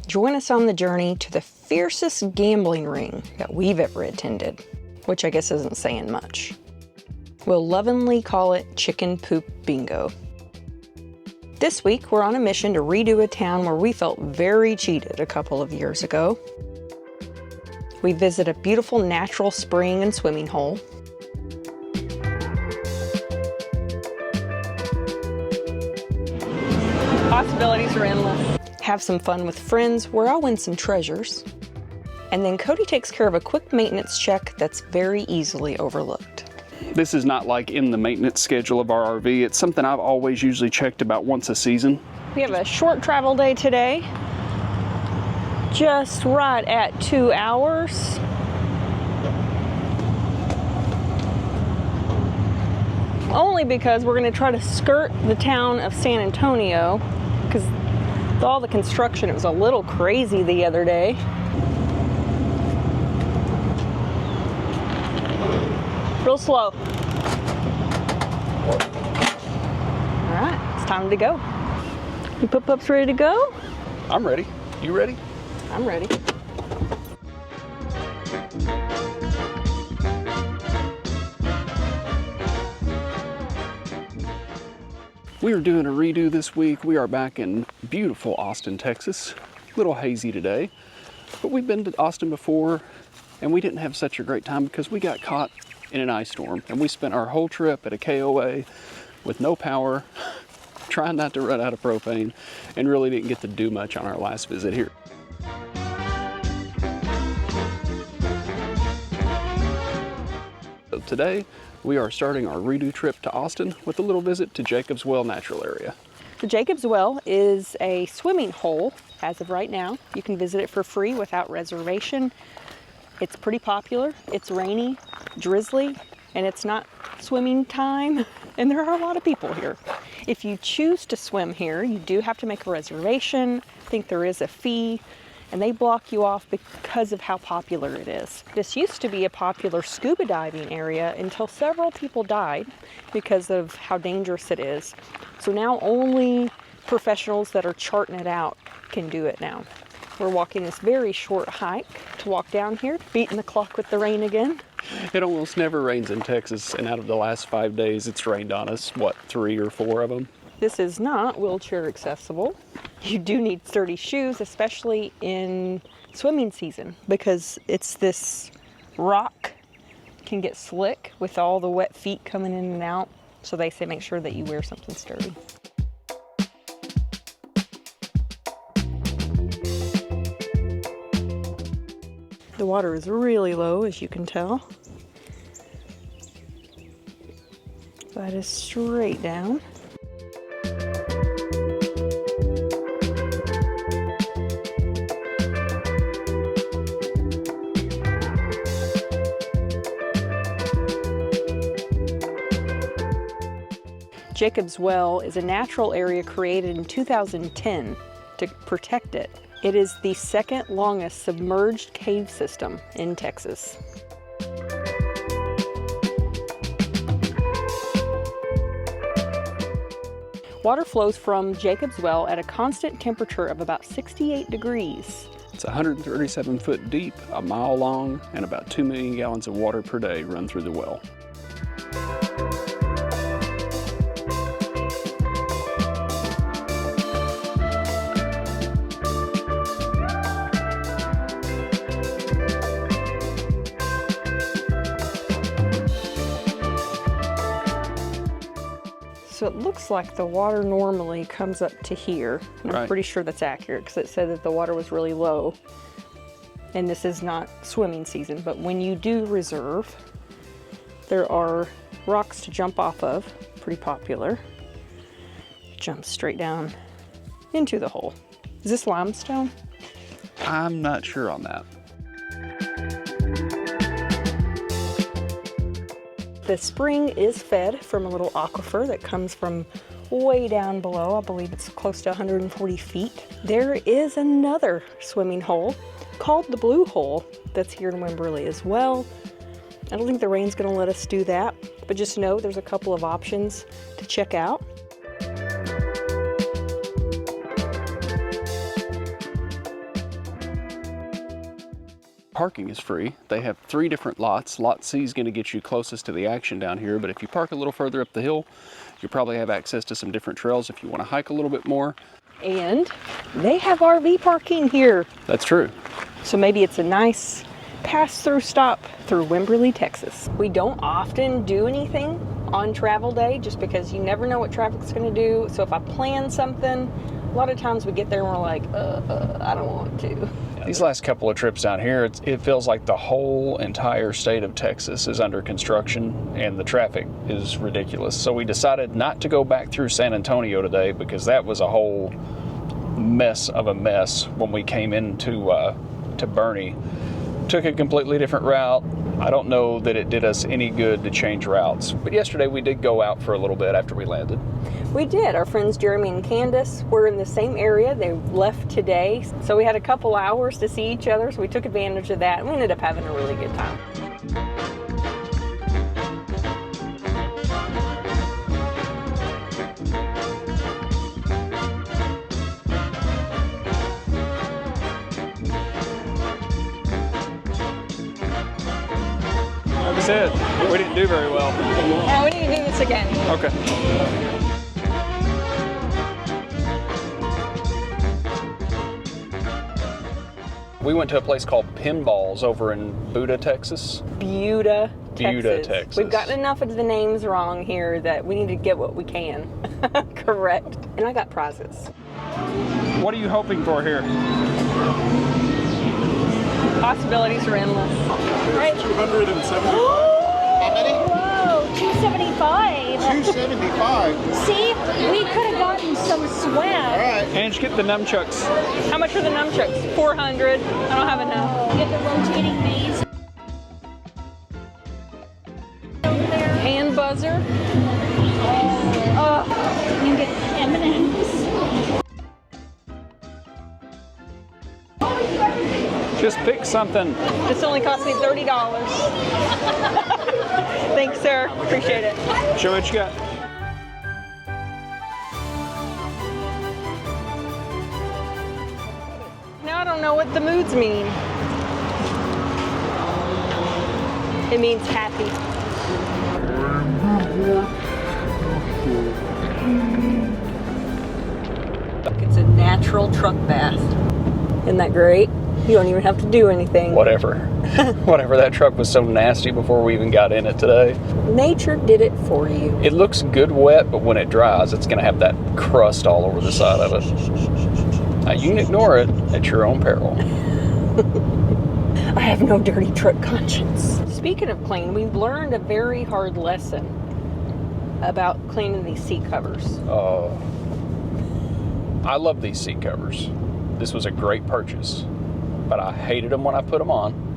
Join us on the journey to the fiercest gambling ring that we've ever attended, which I guess isn't saying much. We'll lovingly call it Chicken Poop Bingo. This week, we're on a mission to redo a town where we felt very cheated a couple of years ago. We visit a beautiful natural spring and swimming hole. Possibilities are endless. Have some fun with friends where I'll win some treasures. And then Cody takes care of a quick maintenance check that's very easily overlooked. This is not like in the maintenance schedule of our RV. It's something I've always usually checked about once a season. We have a short travel day today. Just right at 2 hours. Only because we're going to try to skirt the town of San Antonio, because with all the construction, it was a little crazy the other day. Real slow. All right, it's time to go. You pup-pups ready to go? I'm ready. You ready? I'm ready. We are doing a redo this week. We are back in beautiful Austin, Texas. A little hazy today, but we've been to Austin before and we didn't have such a great time because we got caught in an ice storm and we spent our whole trip at a KOA with no power, trying not to run out of propane, and really didn't get to do much on our last visit here. So today, we are starting our redo trip to Austin with a little visit to Jacob's Well Natural Area. The Jacob's Well is a swimming hole as of right now. You can visit it for free without reservation. It's pretty popular. It's rainy, drizzly, and it's not swimming time, and there are a lot of people here. If you choose to swim here, you do have to make a reservation. I think there is a fee, and they block you off because of how popular it is. This used to be a popular scuba diving area until several people died because of how dangerous it is. So now only professionals that are charting it out can do it now. We're walking this very short hike to walk down here, beating the clock with the rain again. It almost never rains in Texas, and out of the last 5 days, it's rained on us, what, 3 or 4 of them? This is not wheelchair accessible. You do need sturdy shoes, especially in swimming season, because it's this rock can get slick with all the wet feet coming in and out. So they say make sure that you wear something sturdy. The water is really low, as you can tell. That is straight down. Jacob's Well is a natural area created in 2010 to protect it. It is the second longest submerged cave system in Texas. Water flows from Jacob's Well at a constant temperature of about 68 degrees. It's 137 foot deep, a mile long, and about 2 million gallons of water per day run through the well. So it looks like the water normally comes up to here. And I'm Right. pretty sure that's accurate because it said that the water was really low. And this is not swimming season, but when you do reserve, there are rocks to jump off of, pretty popular. Jump straight down into the hole. Is this limestone? I'm not sure on that. The spring is fed from a little aquifer that comes from way down below. I believe it's close to 140 feet. There is another swimming hole called the Blue Hole that's here in Wimberley as well. I don't think the rain's gonna let us do that, but just know there's a couple of options to check out. parking is free. They have 3 different lots. Lot C is going to get you closest to the action down here, but if you park a little further up the hill, you probably have access to some different trails if you want to hike a little bit more. And they have RV parking here. That's true. So maybe it's a nice pass-through stop through Wimberley, Texas. We don't often do anything on travel day just because you never know what traffic's going to do. So if I plan something, a lot of times we get there and we're like, I don't want to. These last couple of trips down here, it feels like the whole entire state of Texas is under construction and the traffic is ridiculous. So we decided not to go back through San Antonio today because that was a whole mess of a mess when we came into to Boerne. Took a completely different route. I don't know that it did us any good to change routes. But yesterday we did go out for a little bit after we landed. We did. Our friends Jeremy and Candace were in the same area. They left today. So we had a couple hours to see each other. So we took advantage of that and we ended up having a really good time. Like I said, we didn't do very well. Oh, we need to do this again. Okay. We went to a place called Pinballs over in Buda, Texas. Buda, Texas. We've gotten enough of the names wrong here that we need to get what we can correct. And I got prizes. What are you hoping for here? Possibilities are endless. Right. 275. How many? Whoa, 275. 275. See, we could have gotten some All swag. right. And get the nunchucks. How much are the nunchucks? 400. I don't have enough. Get the rotating maze. Over there. Hand buzzer. You get M&Ms. Just pick something. This only cost me $30. Thanks, sir. Appreciate it. Show what you got. Now I don't know what the moods mean. It means happy. It's a natural truck bath. Isn't that great? You don't even have to do anything. Whatever. Whatever. That truck was so nasty before we even got in it today. Nature did it for you. It looks good wet, but when it dries, it's going to have that crust all over the side of it. Now, you can ignore it at your own peril. I have no dirty truck conscience. Speaking of clean, we've learned a very hard lesson about cleaning these seat covers. I love these seat covers. This was a great purchase, but I hated them when I put them on.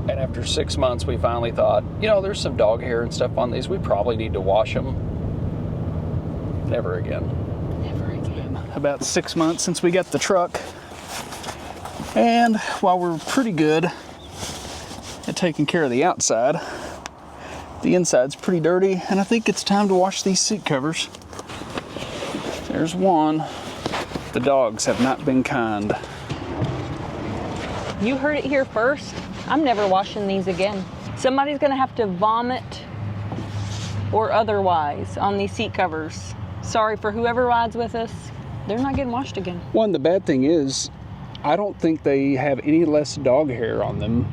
And after 6 months, we finally thought, you know, there's some dog hair and stuff on these. We probably need to wash them. Never again. Never again. About 6 months since we got the truck, and while we're pretty good at taking care of the outside, the inside's pretty dirty, and I think it's time to wash these seat covers. There's one. The dogs have not been kind. You heard it here first. I'm never washing these again. Somebody's gonna have to vomit or otherwise on these seat covers. Sorry for whoever rides with us. They're not getting washed again. One, the bad thing is, I don't think they have any less dog hair on them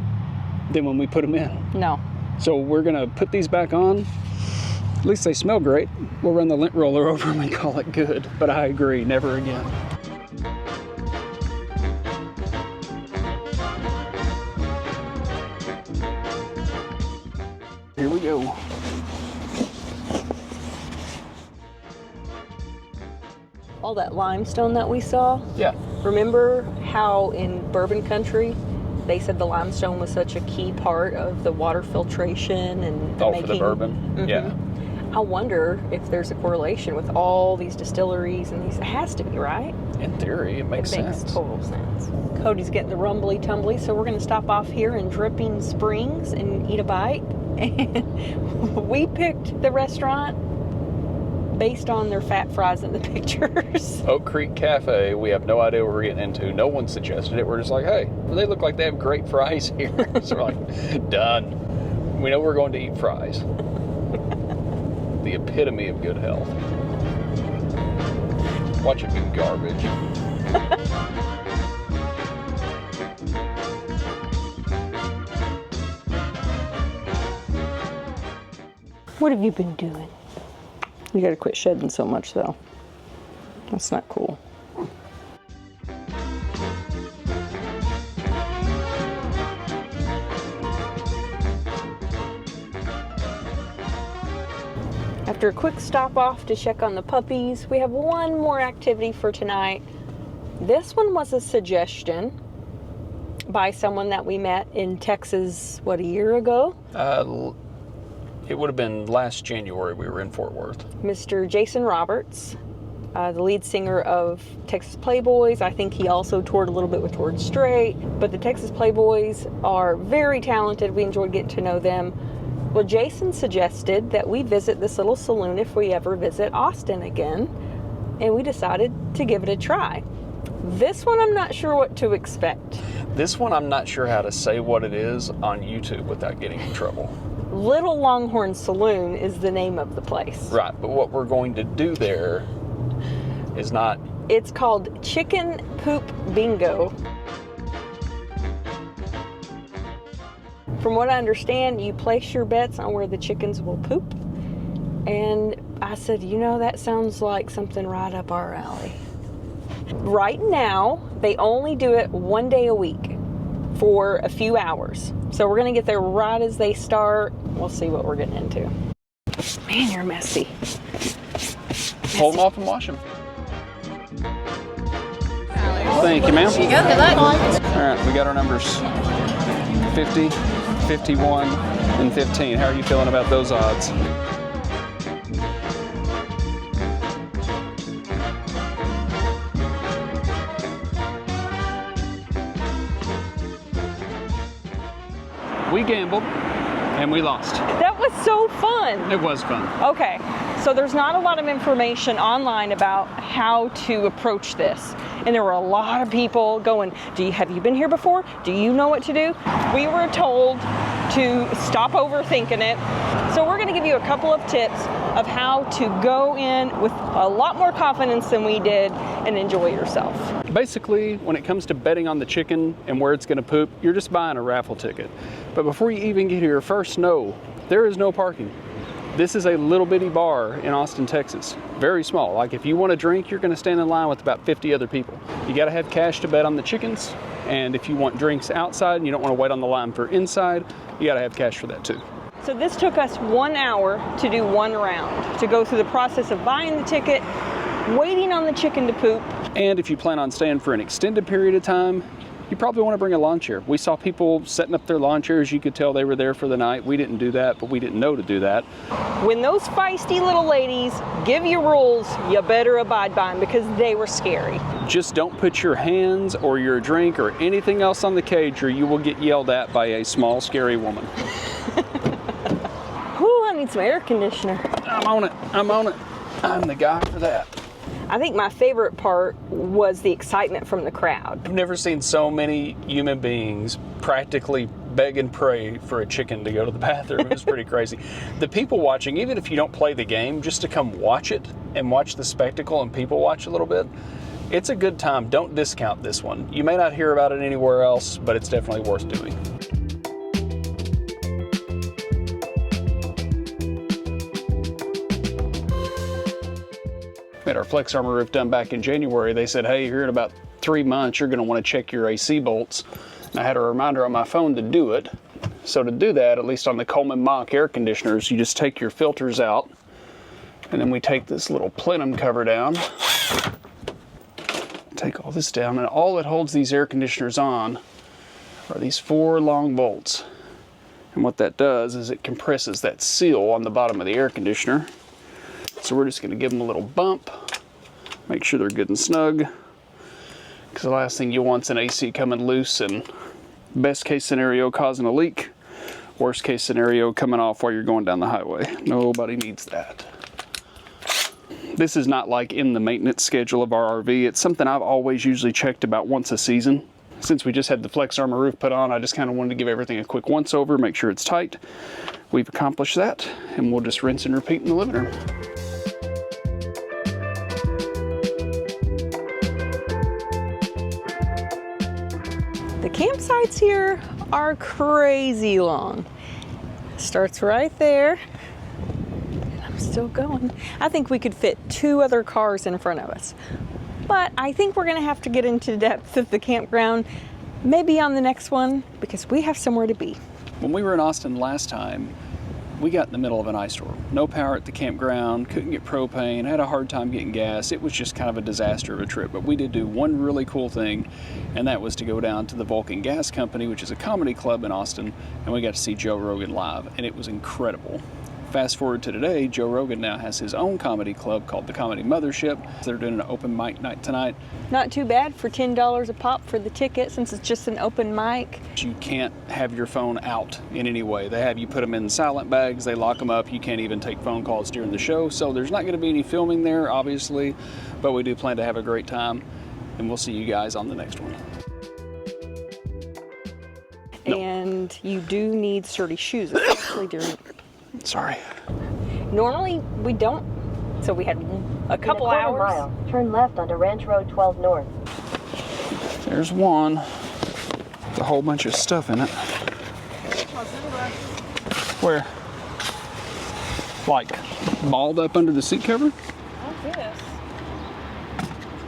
than when we put them in. No. So we're gonna put these back on. At least they smell great. We'll run the lint roller over them and call it good. But I agree, never again. Here we go. All that limestone that we saw. Yeah. Remember how in Bourbon Country they said the limestone was such a key part of the water filtration and Oh, for the bourbon? Mhm. Yeah. I wonder if there's a correlation with all these distilleries and these. It has to be, right? In theory, it makes It makes sense. total sense. Cody's getting the rumbly tumbly, so we're going to stop off here in Dripping Springs and eat a bite. And we picked the restaurant based on their fat fries in the pictures. Oak Creek Cafe, we have no idea what we're getting into. No one suggested it. We're just like, hey, they look like they have great fries here. So we're like, done. We know we're going to eat fries. The epitome of good health. Watch it be garbage. What have you been doing? You gotta quit shedding so much though. That's not cool. After a quick stop off to check on the puppies, we have one more activity for tonight. This one was a suggestion by someone that we met in Texas, what, a year ago? It would have been last January we were in Fort Worth. Mr. Jason Roberts, the lead singer of Texas Playboys. I think he also toured a little bit with Toured Straight, but the Texas Playboys are very talented. We enjoyed getting to know them. Well, Jason suggested that we visit this little saloon if we ever visit Austin again, and we decided to give it a try. This one, I'm not sure what to expect. This one, I'm not sure how to say what it is on YouTube without getting in trouble. Little Longhorn Saloon is the name of the place. Right, but what we're going to do there is not... It's called Chicken Poop Bingo. From what I understand, you place your bets on where the chickens will poop. And I said, you know, that sounds like something right up our alley. Right now, they only do it one day a week for a few hours. So we're gonna get there right as they start. We'll see what we're getting into. Man, you're messy. Pull them off and wash them. Thank you, ma'am. There you go. Good luck. All right, we got our numbers. 50, 51, and 15. How are you feeling about those odds? We gambled and we lost. That was so fun. It was fun. Okay, so there's not a lot of information online about how to approach this. And there were a lot of people going, have you been here before? Do you know what to do? We were told to stop overthinking it. So we're gonna give you a couple of tips of how to go in with a lot more confidence than we did and enjoy yourself. Basically, when it comes to betting on the chicken and where it's gonna poop, you're just buying a raffle ticket. But before you even get here, first know, there is no parking. This is a little bitty bar in Austin, Texas. Very small. Like if you want a drink, you're gonna stand in line with about 50 other people. You gotta have cash to bet on the chickens. And if you want drinks outside and you don't wanna wait on the line for inside, you gotta have cash for that too. So this took us 1 hour to do one round, to go through the process of buying the ticket, waiting on the chicken to poop. And if you plan on staying for an extended period of time, you probably want to bring a lawn chair. We saw people setting up their lawn chairs. You could tell they were there for the night. We didn't do that, but we didn't know to do that. When those feisty little ladies give you rules, you better abide by them because they were scary. Just don't put your hands or your drink or anything else on the cage or you will get yelled at by a small, scary woman. Whew, I need some air conditioner. I'm on it. I'm on it. I'm the guy for that. I think my favorite part was the excitement from the crowd. I've never seen so many human beings practically beg and pray for a chicken to go to the bathroom. It was pretty crazy. The people watching, even if you don't play the game, just to come watch it and watch the spectacle and people watch a little bit, it's a good time. Don't discount this one. You may not hear about it anywhere else, but it's definitely worth doing. We had our flex armor roof done back in January. They said, hey, here in about 3 months, you're gonna wanna check your AC bolts. And I had a reminder on my phone to do it. So to do that, at least on the Coleman Mach air conditioners, you just take your filters out and then we take this little plenum cover down, take all this down, and all that holds these air conditioners on are these 4 long bolts. And what that does is it compresses that seal on the bottom of the air conditioner. So we're just gonna give them a little bump, make sure they're good and snug, because the last thing you want is an AC coming loose and best case scenario causing a leak, worst case scenario coming off while you're going down the highway. Nobody needs that. This is not like in the maintenance schedule of our RV. It's something I've always usually checked about once a season. Since we just had the Flex Armor roof put on, I just kind of wanted to give everything a quick once over, make sure it's tight. We've accomplished that, and we'll just rinse and repeat in the living room. The campsites here are crazy long. Starts right there. And I'm still going. I think we could fit 2 other cars in front of us. But I think we're gonna have to get into depth of the campground, maybe on the next one, because we have somewhere to be. When we were in Austin last time, we got in the middle of an ice storm. No power at the campground, couldn't get propane, had a hard time getting gas. It was just kind of a disaster of a trip. But we did do one really cool thing, and that was to go down to the Vulcan Gas Company, which is a comedy club in Austin, and we got to see Joe Rogan live, and it was incredible. Fast forward to today, Joe Rogan now has his own comedy club called the Comedy Mothership. They're doing an open mic night tonight. Not too bad for $10 a pop for the ticket, since it's just an open mic. You can't have your phone out in any way. They have you put them in silent bags, they lock them up, you can't even take phone calls during the show. So there's not going to be any filming there, obviously, but we do plan to have a great time, and we'll see you guys on the next one. No. And you do need sturdy shoes, especially during... Sorry. Normally we don't, so we had a couple In a hours. quarter mile, turn left onto Ranch Road 12 North. There's one. With a whole bunch of stuff in it. Where? Like balled up under the seat cover? What's this?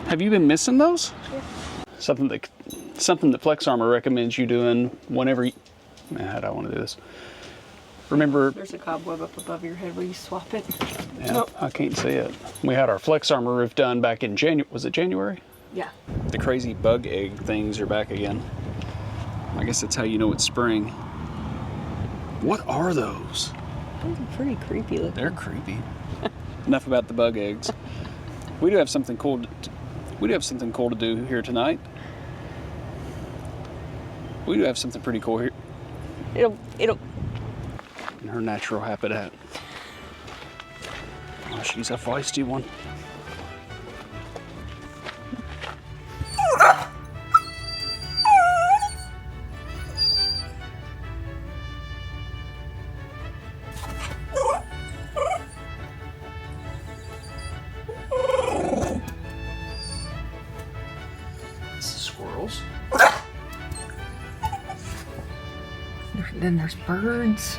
Have you been missing those? Yeah. Something that Flex Armor recommends you doing whenever you... How do I want to do this? Remember, There's a cobweb up above your head where you swap it. yeah, Nope. I can't see it. We had our Flex Armor roof done back in January. Was it January? Yeah. The crazy bug egg things are back again. I guess that's how you know it's spring. What are those? Those are pretty creepy looking. They're creepy. Enough about the bug eggs. We do have something cool. We do have something cool to do here tonight. We do have something pretty cool here. It'll. In her natural habitat. Oh, she's a feisty one. Squirrels. Then there's birds.